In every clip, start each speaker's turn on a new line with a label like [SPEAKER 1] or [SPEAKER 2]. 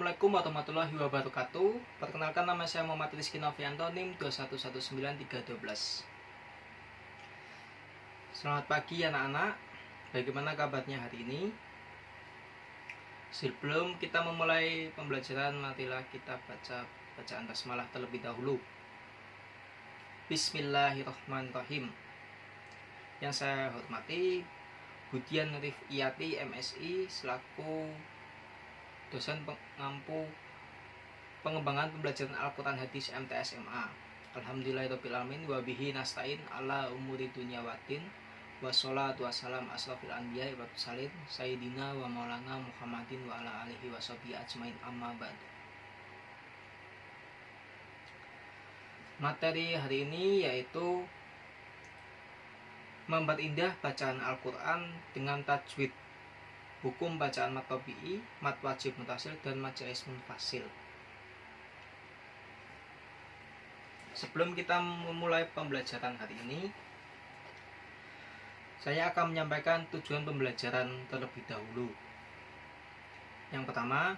[SPEAKER 1] Assalamualaikum warahmatullahi wabarakatuh. Perkenalkan, nama saya Muhammad Rizky Novianto, NIM 2119312. Selamat pagi anak-anak. Bagaimana kabarnya hari ini? Sebelum kita memulai pembelajaran, marilah kita baca bacaan basmalah terlebih dahulu. Bismillahirrahmanirrahim. Yang saya hormati Budian Rifiyati MSI selaku dosen pengampu pengembangan pembelajaran Al-Quran Hadis MTS MA. Alhamdulillahirrahmanirrahim. Wabihi nasta'in ala umuri dunya waddin. Wassalatu wassalam asrafil anbiya wa mursalin Sayyidina wa maulana Muhammadin wa ala alihi wa sahbihi ajmain, amma ba'du. Materi hari ini yaitu memperindah bacaan Al-Quran dengan tajwid, hukum bacaan mat tabi'i, mat wajib mutasil, dan mat jaiz munfasil. Sebelum kita memulai pembelajaran hari ini, saya akan menyampaikan tujuan pembelajaran terlebih dahulu. Yang pertama,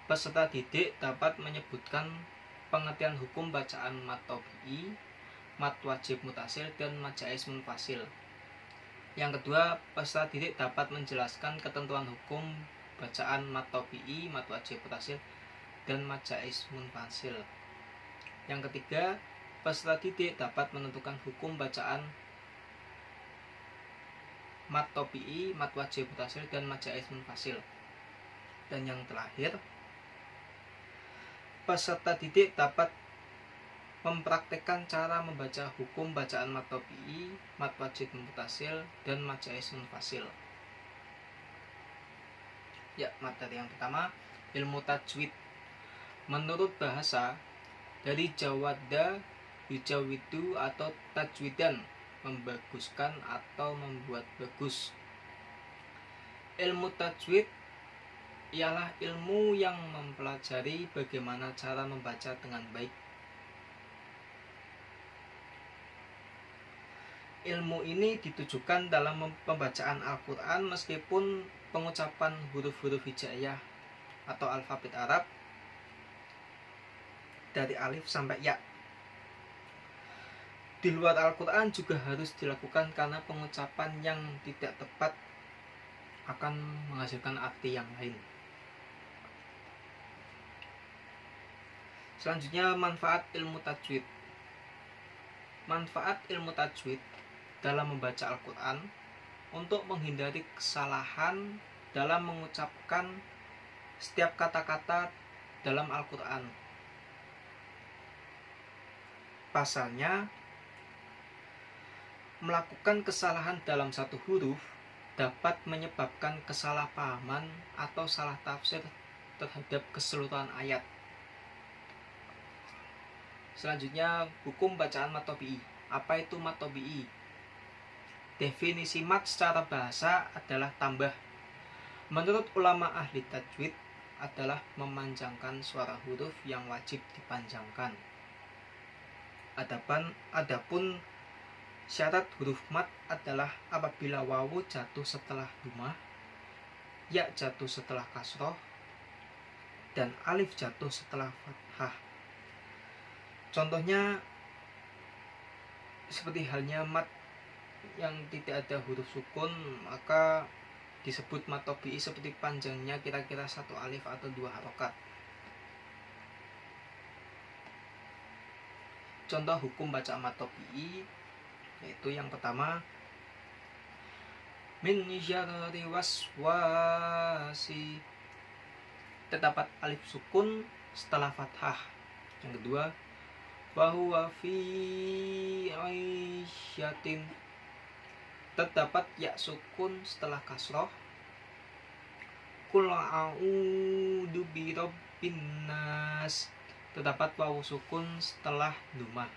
[SPEAKER 1] peserta didik dapat menyebutkan pengertian hukum bacaan mat tabi'i, mat wajib mutasil, dan mat jaiz munfasil. Yang kedua, peserta didik dapat menjelaskan ketentuan hukum bacaan mat tabi'i, mat wajib mutasil, dan mat jaiz munfasil. Yang ketiga, peserta didik dapat menentukan hukum bacaan mat tabi'i, mat wajib mutasil, dan mat jaiz munfasil. Dan yang terakhir, peserta didik dapat mempraktekkan cara membaca hukum bacaan mat tabi'i, mat wajib mutasil, dan mat jaiz munfasil. Ya, materi yang pertama, ilmu tajwid. Menurut bahasa, dari jawadda yujawidu atau tajwidan, membaguskan atau membuat bagus. Ilmu tajwid ialah ilmu yang mempelajari bagaimana cara membaca dengan baik. Ilmu ini ditujukan dalam pembacaan Al-Quran meskipun pengucapan huruf-huruf hijaiyah atau alfabet Arab dari alif sampai ya di luar Al-Quran juga harus dilakukan karena pengucapan yang tidak tepat akan menghasilkan arti yang lain. Selanjutnya, manfaat ilmu tajwid. Manfaat ilmu tajwid dalam membaca Al-Quran untuk menghindari kesalahan dalam mengucapkan setiap kata-kata dalam Al-Quran. Pasalnya, melakukan kesalahan dalam satu huruf dapat menyebabkan kesalahpahaman atau salah tafsir terhadap keseluruhan ayat. Selanjutnya, hukum bacaan mat tabi'i. Apa itu mat tabi'i? Definisi mat secara bahasa adalah tambah. Menurut ulama ahli tajwid adalah memanjangkan suara huruf yang wajib dipanjangkan. Adapun syarat huruf mat adalah apabila wawu jatuh setelah dumah, ya jatuh setelah kasroh, dan alif jatuh setelah fathah. Contohnya seperti halnya mat yang tidak ada huruf sukun, maka disebut mat tabi'i seperti panjangnya kira-kira 1 alif atau 2 harokat. Contoh hukum baca mat tabi'i yaitu yang pertama, min syarri waswasi, terdapat alif sukun setelah fathah. Yang kedua, bahwa fi aisyatin, terdapat ya sukun setelah kasroh. Qul a'udzu birabbin nas, terdapat wawu sukun setelah dumah.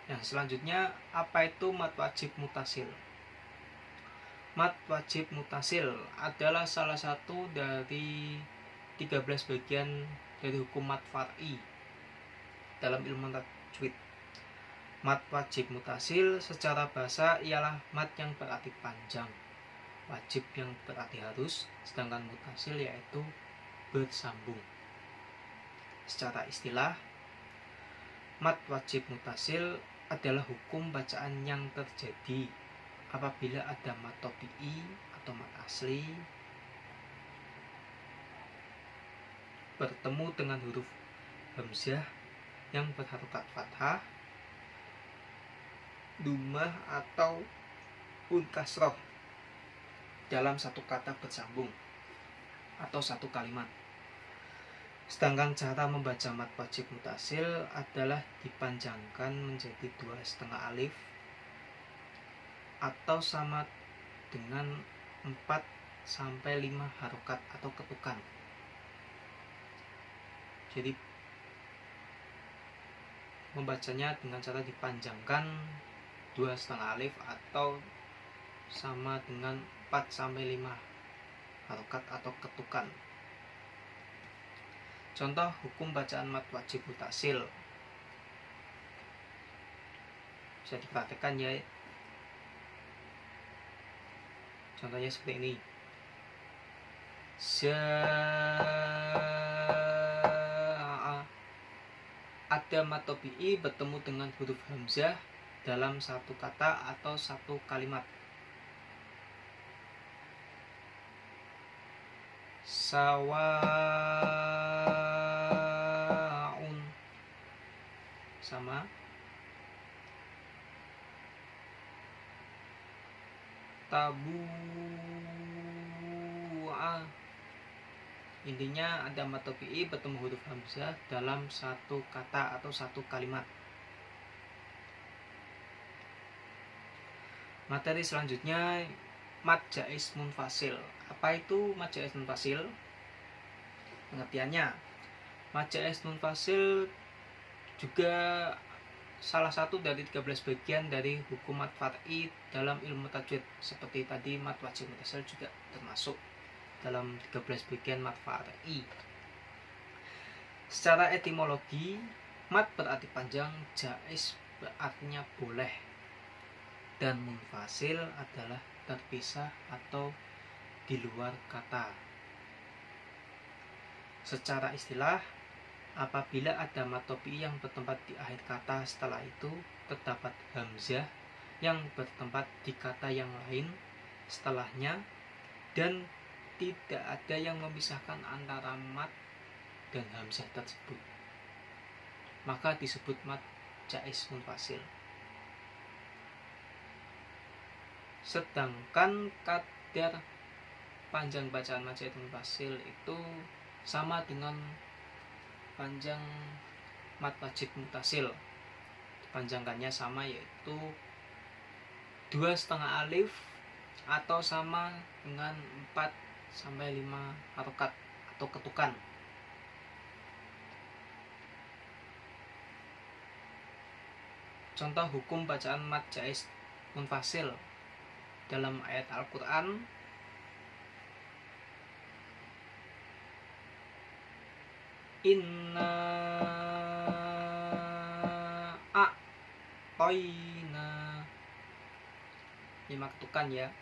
[SPEAKER 1] Yang selanjutnya, apa itu mat wajib mutasil? Mat wajib mutasil adalah salah satu dari 13 bagian dari hukum mat far'i dalam ilmu tajwid. Mat wajib mutasil secara bahasa ialah mat yang berarti panjang. wajib yang berarti harus, sedangkan mutasil yaitu bersambung. Secara istilah, mat wajib mutasil adalah hukum bacaan yang terjadi apabila ada mat topi'i atau mat asli bertemu dengan huruf hamzah yang berharokat fathah, dhammah atau kasroh dalam satu kata bersambung atau satu kalimat. Sedangkan cara membaca mat wajib mutasil adalah dipanjangkan menjadi 2,5 alif atau sama dengan 4-5 harokat atau ketukan. Jadi membacanya dengan cara dipanjangkan 2,5 alif atau sama dengan 4-5 harokat atau ketukan. Contoh hukum bacaan mat wajib mutasil bisa diperhatikan ya. Contohnya seperti ini. Ada mat topi'i bertemu dengan huruf hamzah dalam satu kata atau satu kalimat. Sawaun sama, tabu'a. Intinya ada mat topi'i bertemu huruf hamzah dalam satu kata atau satu kalimat. Materi selanjutnya mat jaiz munfasil. Apa itu mat jaiz munfasil? Pengertiannya, mat jaiz munfasil juga salah satu dari 13 bagian dari hukum mat far'i dalam ilmu tajwid. Seperti tadi mat wajib mutasil juga termasuk dalam 13 bagian mat far'i. Secara etimologi, mat berarti panjang, jaiz berartinya boleh, dan munfasil adalah terpisah atau di luar kata. Secara istilah, apabila ada mat topi'i yang bertempat di akhir kata, setelah itu terdapat hamzah yang bertempat di kata yang lain setelahnya, dan tidak ada yang memisahkan antara mat dan hamzah tersebut, maka disebut mat jaiz munfasil. Sedangkan kadar panjang bacaan mat jaiz munfasil itu sama dengan panjang mat wajib mutasil. Panjangkannya sama, yaitu 2,5 alif atau sama dengan 4-5 harokat atau ketukan. Contoh hukum bacaan mat jaiz munfasil dalam ayat Al-Quran. Inna a'toina, 5 ketukan ya.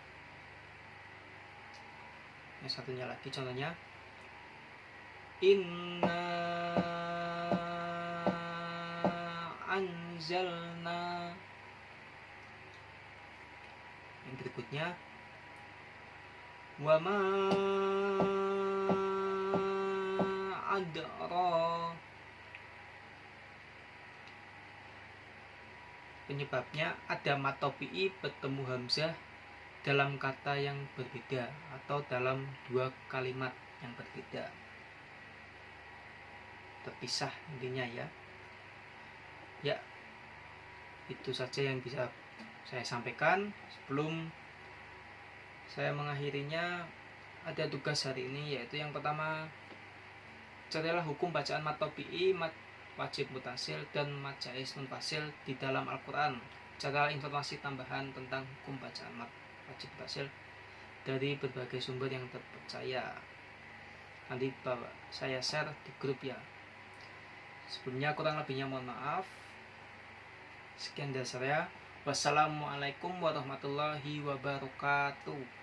[SPEAKER 1] Yang satunya lagi contohnya, inna anzalna. Yang berikutnya, wa ma adra. Penyebabnya ada mat topi'i bertemu hamzah dalam kata yang berbeda atau dalam 2 kalimat yang berbeda, terpisah intinya ya. Ya, itu saja yang bisa saya sampaikan. Sebelum saya mengakhirinya, ada tugas hari ini, yaitu yang pertama, carilah hukum bacaan mat topi'i, mat wajib mutasil, dan mat jaiz munfasil di dalam Al-Quran. Carilah informasi tambahan tentang hukum bacaan mat wajib mutasil dari berbagai sumber yang terpercaya. Nanti saya share di grup ya. Sebelumnya kurang lebihnya mohon maaf. Sekian dari saya. Wassalamualaikum warahmatullahi wabarakatuh.